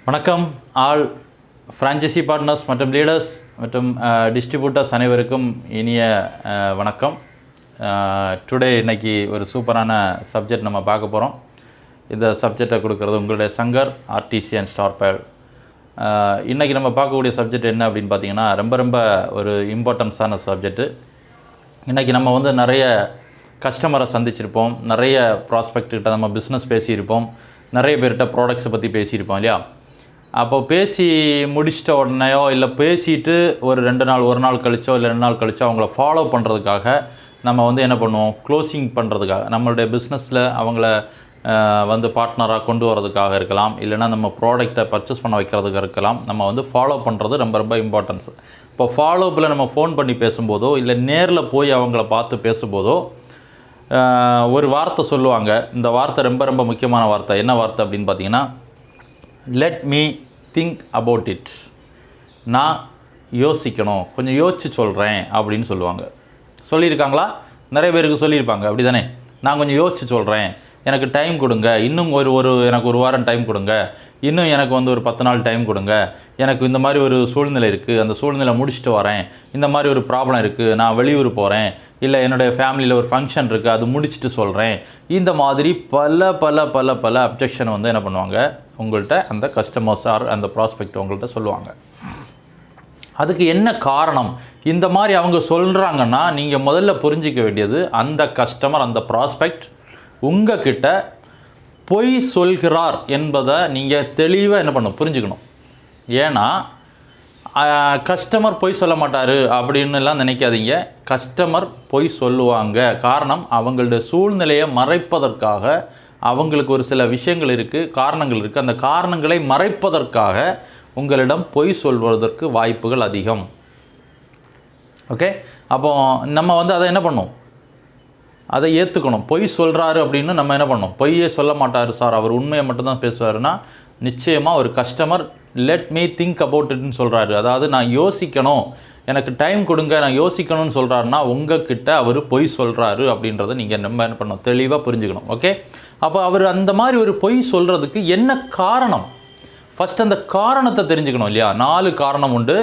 வணக்கம் all franchisee partners மற்றும் leaders மற்றும் டிஸ்ட்ரிபியூட்டர்ஸ் அனைவருக்கும் இனிய வணக்கம். டுடே இன்றைக்கி ஒரு சூப்பரான சப்ஜெக்ட் நம்ம பார்க்க போகிறோம். இந்த சப்ஜெக்டை கொடுக்குறது உங்களுடைய சங்கர் ஆர்டிசி அண்ட் ஸ்டார் பேல். இன்றைக்கி நம்ம பார்க்கக்கூடிய சப்ஜெக்ட் என்ன அப்படின்னு பார்த்தீங்கன்னா ரொம்ப ஒரு இம்பார்ட்டன்ஸான சப்ஜெக்ட்டு. இன்றைக்கி நம்ம வந்து நிறைய கஸ்டமரை சந்திச்சிருப்போம், நிறைய ப்ராஸ்பெக்ட்கிட்ட நம்ம பிஸ்னஸ் பேசியிருப்போம், நிறைய பேர்கிட்ட ப்ராடக்ட்ஸை பற்றி பேசியிருப்போம் இல்லையா. அப்போது பேசி முடிச்சிட்ட உடனேயோ இல்லை பேசிட்டு ஒரு 2 நாள் ஒரு நாள் கழிச்சோ இல்லை 2 நாள் கழிச்சோ அவங்கள ஃபாலோ பண்ணுறதுக்காக நம்ம வந்து என்ன பண்ணுவோம், க்ளோசிங் பண்ணுறதுக்காக நம்மளுடைய பிஸ்னஸில் அவங்கள வந்து பார்ட்னராக கொண்டு வரதுக்காக இருக்கலாம், இல்லைனா நம்ம ப்ராடக்டை பர்ச்சேஸ் பண்ண வைக்கிறதுக்கு இருக்கலாம். நம்ம வந்து ஃபாலோ பண்ணுறது ரொம்ப இம்பார்ட்டன்ஸ். இப்போ ஃபாலோப்பில் நம்ம ஃபோன் பண்ணி பேசும்போதோ இல்லை நேரில் போய் அவங்கள பார்த்து பேசும்போதோ ஒரு வார்த்தை சொல்லுவாங்க. இந்த வார்த்தை ரொம்ப முக்கியமான வார்த்தை. என்ன வார்த்தை அப்படின்னு பார்த்தீங்கன்னா, let me think about it. நான் யோசிக்கணும், கொஞ்சம் யோசித்து சொல்கிறேன் அப்படின்னு சொல்லுவாங்க. சொல்லியிருக்காங்களா? நிறைய பேருக்கு சொல்லியிருப்பாங்க, அப்படி தானே? நான் கொஞ்சம் யோசித்து சொல்கிறேன், எனக்கு டைம் கொடுங்க, இன்னும் எனக்கு ஒரு வாரம் டைம் கொடுங்க, இன்னும் எனக்கு வந்து ஒரு 10 நாள் டைம் கொடுங்க, எனக்கு இந்த மாதிரி ஒரு சூழ்நிலை இருக்குது, அந்த சூழ்நிலை முடிச்சுட்டு வரேன், இந்த மாதிரி ஒரு ப்ராப்ளம் இருக்குது, நான் வெளியூர் போகிறேன், இல்லை என்னுடைய ஃபேமிலியில் ஒரு ஃபங்க்ஷன் இருக்குது, அது முடிச்சுட்டு சொல்கிறேன். இந்த மாதிரி பல அப்ஜெக்ஷனை வந்து என்ன பண்ணுவாங்க, உங்கள்கிட்ட அந்த கஸ்டமர்ஸ் ஆர் அந்த ப்ராஸ்பெக்ட் உங்கள்கிட்ட சொல்லுவாங்க. அதுக்கு என்ன காரணம்? இந்த மாதிரி அவங்க சொல்கிறாங்கன்னா நீங்கள் முதல்ல புரிஞ்சிக்க வேண்டியது, அந்த கஸ்டமர் அந்த ப்ராஸ்பெக்ட் உங்ககிட்ட பொய் சொல்கிறார் என்பதை நீங்கள் தெளிவாக என்ன பண்ணணும், புரிஞ்சுக்கணும். ஏன்னா கஸ்டமர் பொய் சொல்ல மாட்டார் அப்படின்னுலாம் நினைக்காதீங்க. கஸ்டமர் பொய் சொல்லுவாங்க. காரணம், அவங்களுடைய சூழ்நிலையை மறைப்பதற்காக அவங்களுக்கு ஒரு சில விஷயங்கள் இருக்குது, காரணங்கள் இருக்குது. அந்த காரணங்களை மறைப்பதற்காக உங்களிடம் பொய் சொல்வதற்கு வாய்ப்புகள் அதிகம். ஓகே, அப்போ நம்ம வந்து அதை என்ன பண்ணணும், அதை ஏற்றுக்கணும். பொய் சொல்கிறாரு அப்படின்னு நம்ம என்ன பண்ணணும், பொய்யே சொல்ல மாட்டார் சார், அவர் உண்மையை மட்டும்தான் பேசுவாருன்னா நிச்சயமாக ஒரு customer let me think about இட்னு சொல்கிறாரு, அதாவது நான் யோசிக்கணும், எனக்கு டைம் கொடுங்க, நான் யோசிக்கணும்னு சொல்கிறாருன்னா உங்ககிட்ட அவர் பொய் சொல்கிறாரு அப்படின்றத நீங்கள் நம்ம என்ன பண்ணணும், தெளிவாக புரிஞ்சுக்கணும். ஓகே, அப்போ அவர் அந்த மாதிரி ஒரு பொய் சொல்கிறதுக்கு என்ன காரணம், ஃபஸ்ட் அந்த காரணத்தை தெரிஞ்சுக்கணும் இல்லையா. 4 காரணம் உண்டு,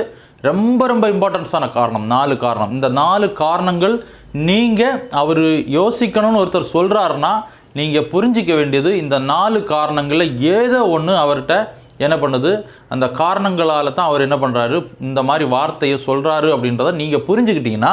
ரொம்ப இம்பார்ட்டன்ஸான காரணம். 4 காரணம். இந்த 4 காரணங்கள் நீங்கள் அவர் யோசிக்கணும்னு ஒருத்தர் சொல்கிறாருன்னா நீங்கள் புரிஞ்சிக்க வேண்டியது, இந்த 4 காரணங்களில் ஏதோ ஒன்று அவர்கிட்ட என்ன பண்ணுது, அந்த காரணங்களால் தான் அவர் என்ன பண்ணுறாரு, இந்த மாதிரி வார்த்தையை சொல்கிறாரு அப்படின்றத நீங்கள் புரிஞ்சுக்கிட்டிங்கன்னா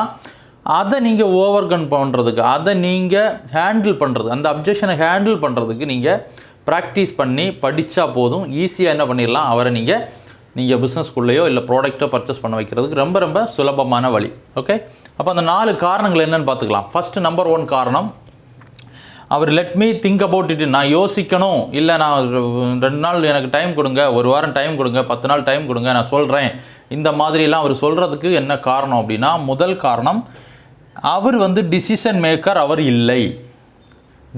அதை நீங்கள் ஓவர் கம் பண்ணுறதுக்கு, அதை நீங்கள் ஹேண்டில் பண்ணுறது, அந்த அப்ஜெக்ஷனை ஹேண்டில் பண்ணுறதுக்கு நீங்கள் ப்ராக்டிஸ் பண்ணி படித்தா போதும். ஈஸியாக என்ன பண்ணிடலாம், அவரை நீங்கள் பிஸ்னஸ்க்குள்ளேயோ இல்லை ப்ராடக்ட்டோ பர்ச்சேஸ் பண்ண வைக்கிறதுக்கு ரொம்ப சுலபமான வழி. ஓகே, அப்போ அந்த 4 காரணங்கள் என்னென்னு பார்த்துக்கலாம். ஃபஸ்ட்டு நம்பர் 1 காரணம், அவர் let me think about it, நான் யோசிக்கணும், இல்லை நான் 2 நாள் எனக்கு டைம் கொடுங்க, ஒரு வாரம் டைம் கொடுங்க, 10 நாள் டைம் கொடுங்க, நான் சொல்கிறேன். இந்த மாதிரிலாம் அவர் சொல்கிறதுக்கு என்ன காரணம் அப்படின்னா, முதல் காரணம், அவர் வந்து டிசிஷன் மேக்கர் அவர் இல்லை.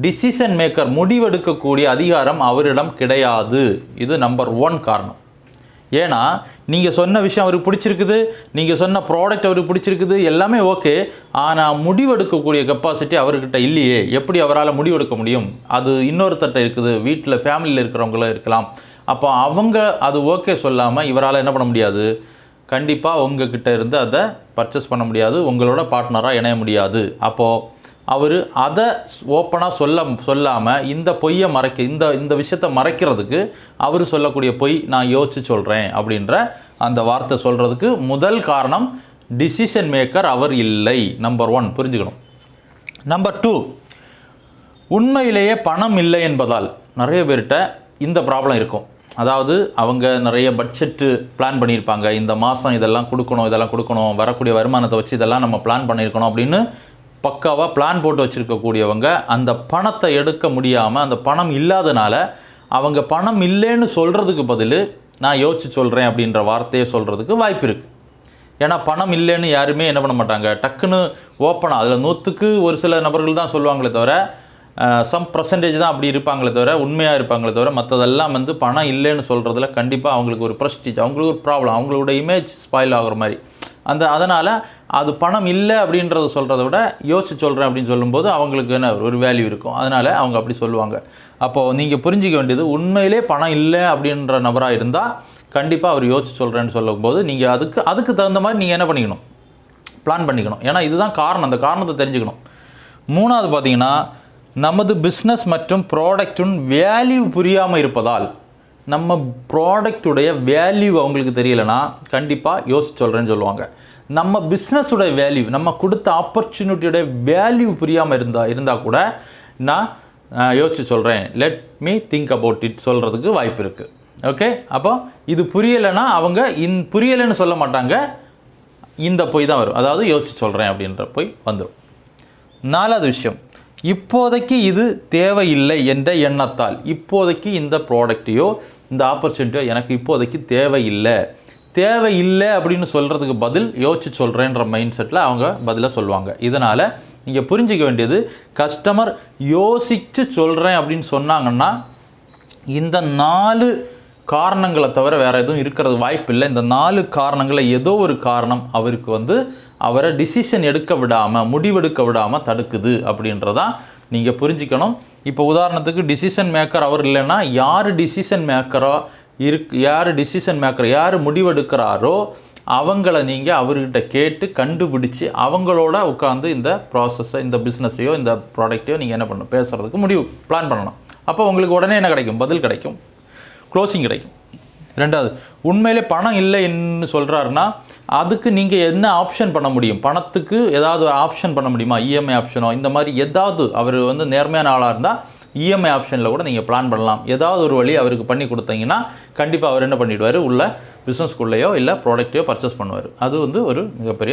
டிசிஷன் மேக்கர், முடிவெடுக்கக்கூடிய அதிகாரம் அவரிடம் கிடையாது. இது நம்பர் 1 காரணம். ஏன்னா நீங்கள் சொன்ன விஷயம் அவருக்கு பிடிச்சிருக்குது, நீங்கள் சொன்ன ப்ராடக்ட் அவருக்கு பிடிச்சிருக்குது, எல்லாமே ஓகே, ஆனால் முடிவெடுக்கக்கூடிய கெப்பாசிட்டி அவர்கிட்ட இல்லையே. எப்படி அவரால் முடிவெடுக்க முடியும்? அது இன்னொருத்தட்ட இருக்குது, வீட்டில் ஃபேமிலியில் இருக்கிறவங்களும் இருக்கலாம். அப்போ அவங்க அது ஓகே சொல்லாமல் இவரால் என்ன பண்ண முடியாது, கண்டிப்பாக உங்ககிட்ட இருந்து அதை பர்ச்சேஸ் பண்ண முடியாது, உங்களோட பார்ட்னராக இணைய முடியாது. அப்போது அவர் அதை ஓப்பனாக சொல்லாமல் இந்த பொய்யை இந்த விஷயத்தை மறைக்கிறதுக்கு அவர் சொல்லக்கூடிய பொய், நான் யோசித்து சொல்கிறேன் அப்படின்ற அந்த வார்த்தை சொல்கிறதுக்கு முதல் காரணம், டிசிஷன் மேக்கர் அவர் இல்லை. நம்பர் 1 புரிஞ்சுக்கணும். நம்பர் 2, உண்மையிலேயே பணம் இல்லை என்பதால் நிறைய பேர்கிட்ட இந்த ப்ராப்ளம் இருக்கும். அதாவது அவங்க நிறைய பட்ஜெட்டு பிளான் பண்ணியிருப்பாங்க, இந்த மாதம் இதெல்லாம் கொடுக்கணும், வரக்கூடிய வருமானத்தை வச்சு இதெல்லாம் நம்ம பிளான் பண்ணியிருக்கணும் அப்படின்னு பக்காவாக பிளான் போட்டு வச்சுருக்கக்கூடியவங்க அந்த பணத்தை எடுக்க முடியாமல், அந்த பணம் இல்லாதனால அவங்க பணம் இல்லைன்னு சொல்கிறதுக்கு பதில் நான் யோசிச்சு சொல்கிறேன் அப்படின்ற வார்த்தையை சொல்கிறதுக்கு வாய்ப்பு இருக்குது. ஏன்னா பணம் இல்லைன்னு யாருமே என்ன பண்ண மாட்டாங்க, டக்குன்னு ஓப்பனாக, அதில் 100க்கு ஒரு சில நபர்கள் தான் சொல்லுவாங்களே தவிர, சம் பர்சன்டேஜ் தான் அப்படி இருப்பாங்களே தவிர, உண்மையாக இருப்பாங்களே தவிர, மற்றதெல்லாம் வந்து பணம் இல்லைன்னு சொல்கிறதுல கண்டிப்பாக அவங்களுக்கு ஒரு ப்ரெஸ்டீஜ், அவங்களுக்கு ஒரு ப்ராப்ளம், அவங்களோட இமேஜ் ஸ்பாயில் ஆகிற மாதிரி, அதனால் அது பணம் இல்லை அப்படின்றத சொல்கிறத விட யோசிச்சு சொல்கிறேன் அப்படின்னு சொல்லும்போது அவங்களுக்கு என்ன ஒரு வேல்யூ இருக்கும். அதனால் அவங்க அப்படி சொல்லுவாங்க. அப்போது நீங்கள் புரிஞ்சிக்க வேண்டியது, உண்மையிலே பணம் இல்லை அப்படின்ற நபராக இருந்தால் கண்டிப்பாக அவர் யோசிச்சு சொல்கிறேன்னு சொல்லும்போது நீங்கள் அதுக்கு தகுந்த மாதிரி நீங்கள் என்ன பண்ணிக்கணும், பிளான் பண்ணிக்கணும். ஏன்னா இதுதான் காரணம், அந்த காரணத்தை தெரிஞ்சுக்கணும். மூணாவது பார்த்தீங்கன்னா, நமது பிஸ்னஸ் மற்றும் ப்ராடக்ட்டின் வேல்யூ புரியாமல் இருப்பதால், நம்ம ப்ராடக்டுடைய வேல்யூ அவங்களுக்கு தெரியலைன்னா கண்டிப்பாக யோசிச்சு சொல்கிறேன்னு சொல்லுவாங்க. நம்ம பிஸ்னஸுடைய வேல்யூ, நம்ம கொடுத்த ஆப்பர்ச்சுனிட்டியோட வேல்யூ புரியாமல் இருந்தால் கூட நான் யோசிச்சு சொல்கிறேன், let me think about it சொல்கிறதுக்கு வாய்ப்பு இருக்குது. ஓகே, அப்போ இது புரியலைன்னா அவங்க புரியலைன்னு சொல்ல மாட்டாங்க, இந்த பொய் தான் வரும். அதாவது யோசிச்சு சொல்கிறேன் அப்படின்ற பொய் வந்துடும். நாலாவது விஷயம், இப்போதைக்கு இது தேவையில்லை என்ற எண்ணத்தால், இப்போதைக்கு இந்த ப்ராடக்டையோ இந்த ஆப்பர்ச்சுனிட்டியோ எனக்கு இப்போதைக்கு தேவையில்லை அப்படின்னு சொல்கிறதுக்கு பதில் யோசிச்சு சொல்கிறேன்ற மைண்ட் செட்டில் அவங்க பதிலாக சொல்லுவாங்க. இதனால் நீங்கள் புரிஞ்சிக்க வேண்டியது, கஸ்டமர் யோசித்து சொல்கிறேன் அப்படின்னு சொன்னாங்கன்னா இந்த 4 காரணங்களை தவிர வேறு எதுவும் இருக்கிறது வாய்ப்பு இல்லை. இந்த 4 காரணங்களில் ஏதோ ஒரு காரணம் அவருக்கு அவரை டிசிஷன் எடுக்க விடாமல், முடிவெடுக்க விடாமல் தடுக்குது அப்படின்றதான் நீங்கள் புரிஞ்சிக்கணும். இப்போ உதாரணத்துக்கு டிசிஷன் மேக்கர் அவர் இல்லைன்னா யார் டிசிஷன் மேக்கரோ யார் முடிவெடுக்கிறாரோ அவங்கள நீங்கள் அவர்கிட்ட கேட்டு கண்டுபிடிச்சி அவங்களோட உட்காந்து இந்த ப்ராசஸை, இந்த பிஸ்னஸையோ இந்த ப்ராடக்டையோ நீங்கள் என்ன பண்ணணும், பேசுகிறதுக்கு பிளான் பண்ணணும். அப்போ உங்களுக்கு உடனே என்ன கிடைக்கும், பதில் கிடைக்கும், க்ளோசிங் கிடைக்கும். ரெண்டாவது, உண்மையிலே பணம் இல்லைன்னு சொல்கிறாருன்னா அதுக்கு நீங்கள் என்ன ஆப்ஷன் பண்ண முடியும், பணத்துக்கு ஏதாவது ஆப்ஷன் பண்ண முடியுமா, இஎம்ஐ ஆப்ஷனோ இந்த மாதிரி ஏதாவது. அவர் நேர்மையான ஆளாக இருந்தால் இஎம்ஐ ஆப்ஷனில் கூட நீங்கள் பிளான் பண்ணலாம். ஏதாவது ஒரு வழி அவருக்கு பண்ணி கொடுத்தீங்கன்னா கண்டிப்பாக அவர் என்ன பண்ணிவிடுவார், உள்ள பிஸ்னஸ்க்குள்ளேயோ இல்லை ப்ராடக்டையோ பர்ச்சேஸ் பண்ணுவார். அது ஒரு மிகப்பெரிய